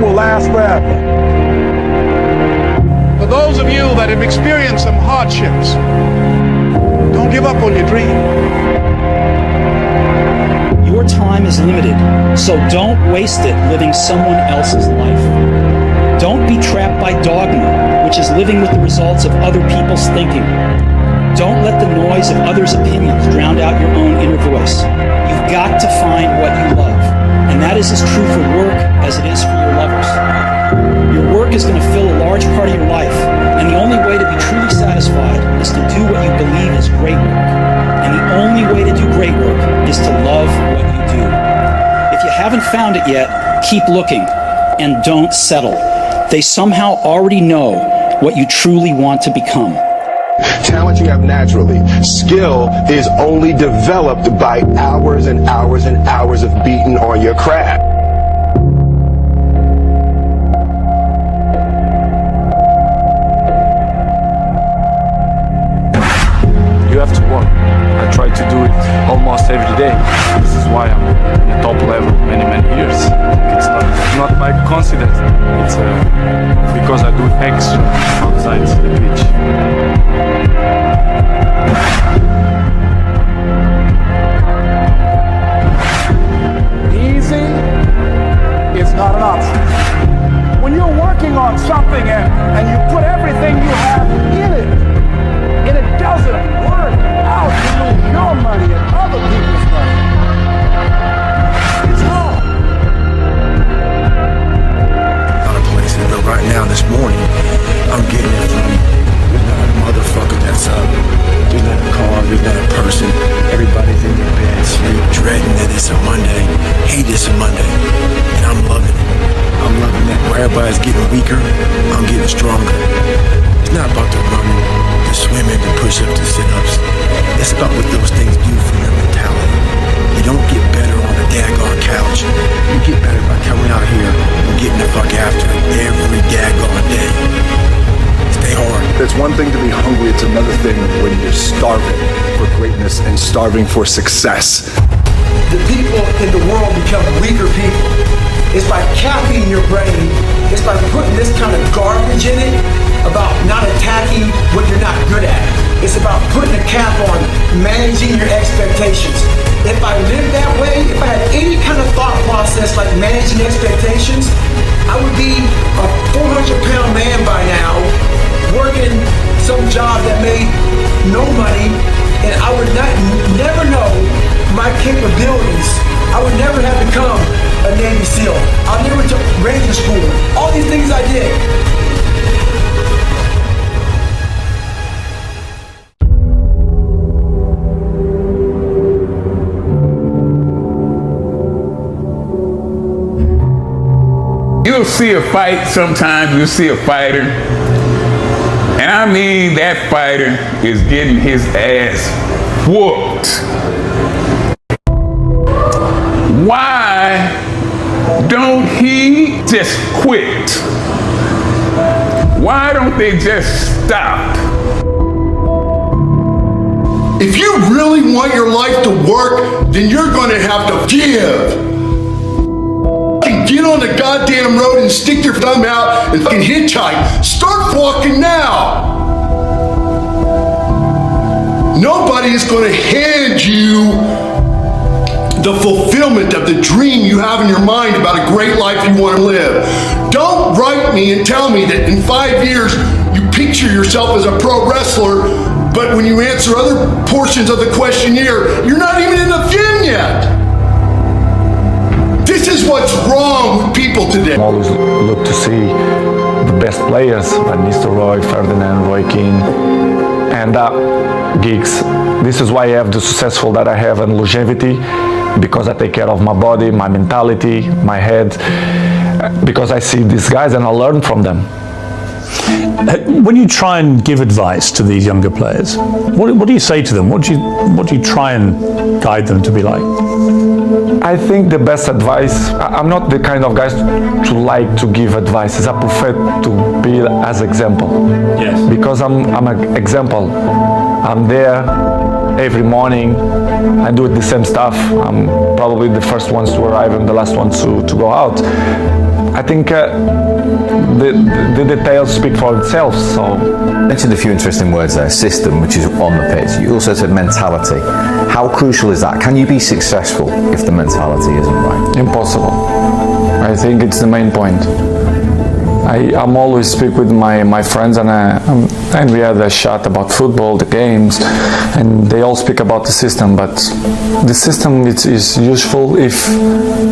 will last forever. For those of you that have experienced some hardships, don't give up on your dream. Your time is limited, so don't waste it living someone else's life. Don't be trapped by dogma, which is living with the results of other people's thinking. Don't let the noise of others' opinions drown out your own inner voice. You've got to find what you love, and that is as true for work as it is for your lovers. Your work is going to fill a large part of your life, and the only way to be truly satisfied is to do what you believe is great work. And the only way to do great work is to love what you do. If you haven't found it yet, keep looking, and don't settle. They somehow already know what you truly want to become. Talent you have naturally. Skill is only developed by hours and hours and hours of beating on your craft. You have to work. I try to do it almost every day. This is why I'm at the top level many years. It's not by coincidence. It's because I do extra outside the pitch. Easy is not an option. When you're working on something and you put everything you have in it, and it doesn't work out, you lose your money and other people's money. It's hard. A lot of places, but right now, this morning, I'm getting it from, there's not a motherfucker that's up. There's not a car, there's not a person. Everybody's in their bed, sleep, dreading that it's a Monday, hate it's a Monday, and I'm loving it. I'm loving it. Where everybody's getting weaker, I'm getting stronger. It's not about the running, the swimming, the push-ups, the sit-ups. It's about what those things do for your mentality. You don't get better on a daggone couch. You get better by coming out here and getting the fuck after it every daggone day. Stay hard. It's one thing to be hungry, it's another thing when you're starving for greatness and starving for success. The people in the world become weaker people. It's by capping your brain. It's by putting this kind of garbage in it about not attacking what you're not good at. It's about putting a cap on managing your expectations. If I lived that way, if I had any kind of thought process like managing expectations, I would be a 400-pound man by now, working some job that made no money, and I would never know my capabilities. I would never have become a Navy SEAL. I never took Ranger School. All these things I did. You'll see a fight, sometimes you'll see a fighter, and I mean that fighter is getting his ass whooped. Why don't he just quit? Why don't they just stop? If you really want your life to work, then you're going to have to give. Get on the goddamn road and stick your thumb out and fucking hitchhike. Start walking now. Nobody is going to hand you the fulfillment of the dream you have in your mind about a great life you want to live. Don't write me and tell me that in 5 years you picture yourself as a pro wrestler, but when you answer other portions of the questionnaire, you're not even in the gym yet. This is what's wrong with people today. I always look to see the best players, like Mr. Roy, Ferdinand, Roy Keane, and gigs. This is why I have the successful that I have and longevity, because I take care of my body, my mentality, my head, because I see these guys and I learn from them. When you try and give advice to these younger players, what do you say to them? What do you try and guide them to be like? I think the best advice, I'm not the kind of guy to like to give advices. I prefer to be as example. Yes. Because I'm an example. I'm there every morning. I do the same stuff. I'm probably the first ones to arrive and the last ones to go out. I think the details speak for itself. So You mentioned a few interesting words there. System, which is on the pitch. You also said mentality. How crucial is that? Can you be successful if the mentality isn't right? impossible. I think it's the main point. I'm always speak with my friends and we had a chat about football, the games, and they all speak about the system. But the system is useful if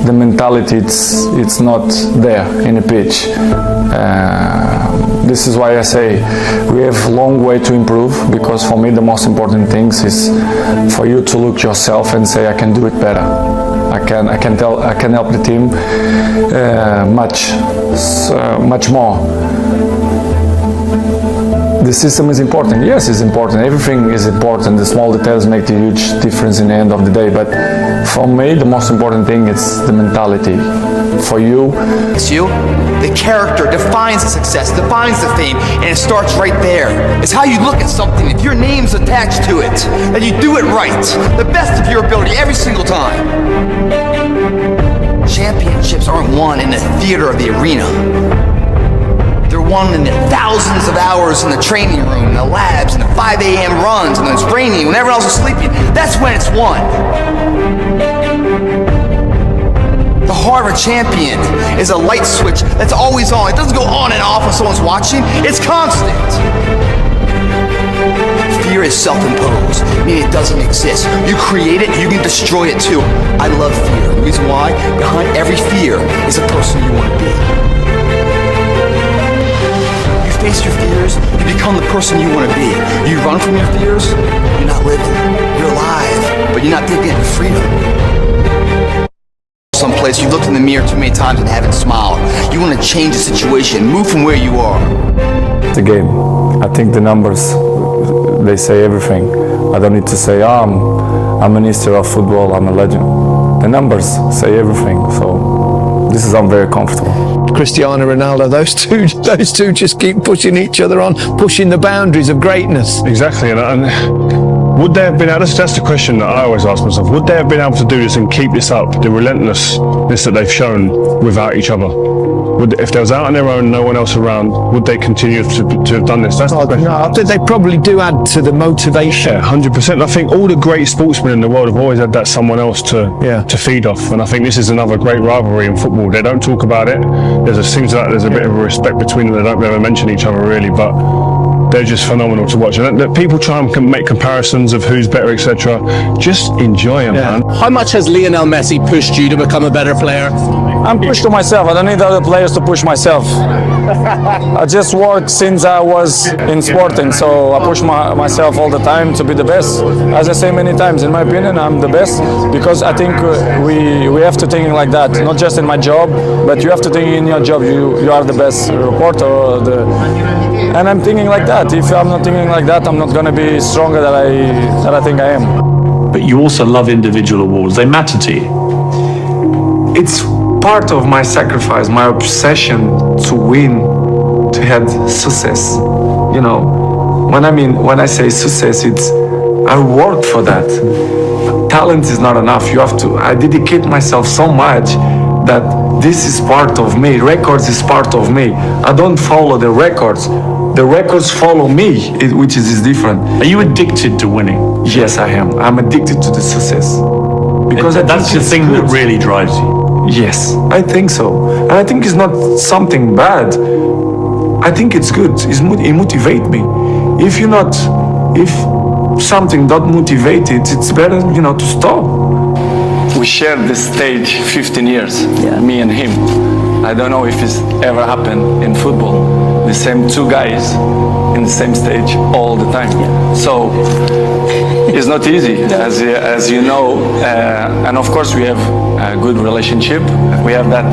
the mentality it's not there in the pitch. This is why I say we have a long way to improve, because for me the most important things is for you to look yourself and say I can do it better. I can help the team much more. The system is important. Yes, it's important. Everything is important. The small details make the huge difference in the end of the day. But for me, the most important thing is the mentality. For you, It's you. The character defines the success, defines the fame, and it starts right there. It's how you look at something. If your name's attached to it, then you do it right, the best of your ability every single time. Championships aren't won in the theater of the arena. They're won in the thousands of hours in the training room, in the labs, in the 5 a.m. runs, and when it's raining, when everyone else is sleeping. That's when it's won. The heart of a champion is a light switch that's always on. It doesn't go on and off when someone's watching. It's constant. Fear is self-imposed, meaning it doesn't exist. You create it, you can destroy it too. I love fear. The reason why, behind every fear is a person you want to be. You face your fears, you become the person you want to be. You run from your fears, you're not living. You're alive, but you're not thinking of freedom. Someplace you looked in the mirror too many times and haven't smiled. You want to change the situation, move from where you are. the game. I think the numbers, they say everything. I don't need to say, I'm a minister of football, I'm a legend. The numbers say everything, so this is, I'm very comfortable. Cristiano Ronaldo, those two just keep pushing each other on, pushing the boundaries of greatness. Exactly, and would they have been able to, that's the question that I always ask myself, would they have been able to do this and keep this up, the relentlessness that they've shown without each other? If they was out on their own, no one else around, would they continue to have done this? That's the question. No, I think they probably do add to the motivation. Yeah, 100%. I think all the great sportsmen in the world have always had that someone else to feed off, and I think this is another great rivalry in football. They don't talk about it. Seems like there's a bit of a respect between them. They don't ever mention each other really, but they're just phenomenal to watch. And that people try and make comparisons of who's better, etc. Just enjoy them, man. How much has Lionel Messi pushed you to become a better player? I'm pushed to myself. I don't need other players to push myself. I just work since I was in sporting, so I push myself all the time to be the best. As I say many times, in my opinion, I'm the best because I think we have to think like that, not just in my job, but you have to think in your job. You are the best reporter, and I'm thinking like that. If I'm not thinking like that, I'm not going to be stronger than I think I am. But you also love individual awards. They matter to you. It's part of my sacrifice, my obsession to win, to have success. You know, when I say success, it's I worked for that. Talent is not enough. I dedicate myself so much that this is part of me. Records is part of me. I don't follow the records. The records follow me, which is different. Are you addicted to winning? Yes, I am. I'm addicted to the success. Because that's the thing that really drives you. Yes, I think so. And I think it's not something bad. I think it's good. It motivates me. If something don't motivate it, it's better, to stop. We shared the stage 15 years, me and him. I don't know if it's ever happened in football. The same two guys in the same stage all the time. So it's not easy, as you know. And of course we have a good relationship. We have that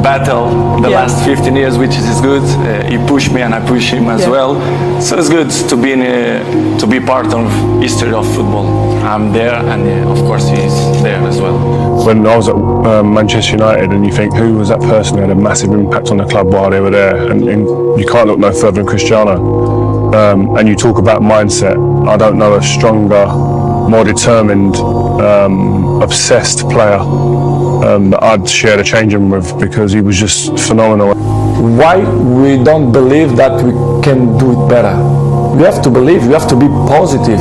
battle the last 15 years, which is good. He pushed me and I push him as well. So it's good to be part of history of football. I'm there, and of course he's there as well. When I was at Manchester United, and you think, who was that person who had a massive impact on the club while they were there? And you can't look no further than Cristiano. And you talk about mindset. I don't know a stronger more determined, obsessed player that I'd share the changing room with, because he was just phenomenal. Why we don't believe that we can do it better? We have to believe, we have to be positive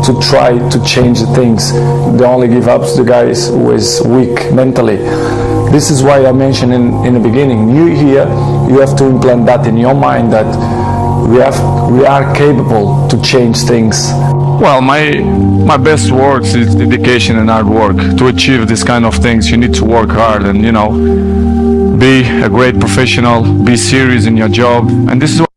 to try to change the things. They only give up to the guys who is weak mentally. This is why I mentioned in the beginning, you here, you have to implant that in your mind, that we are capable to change things. Well, my best words is dedication and hard work. To achieve this kind of things, you need to work hard and, you know, be a great professional, be serious in your job. And this is what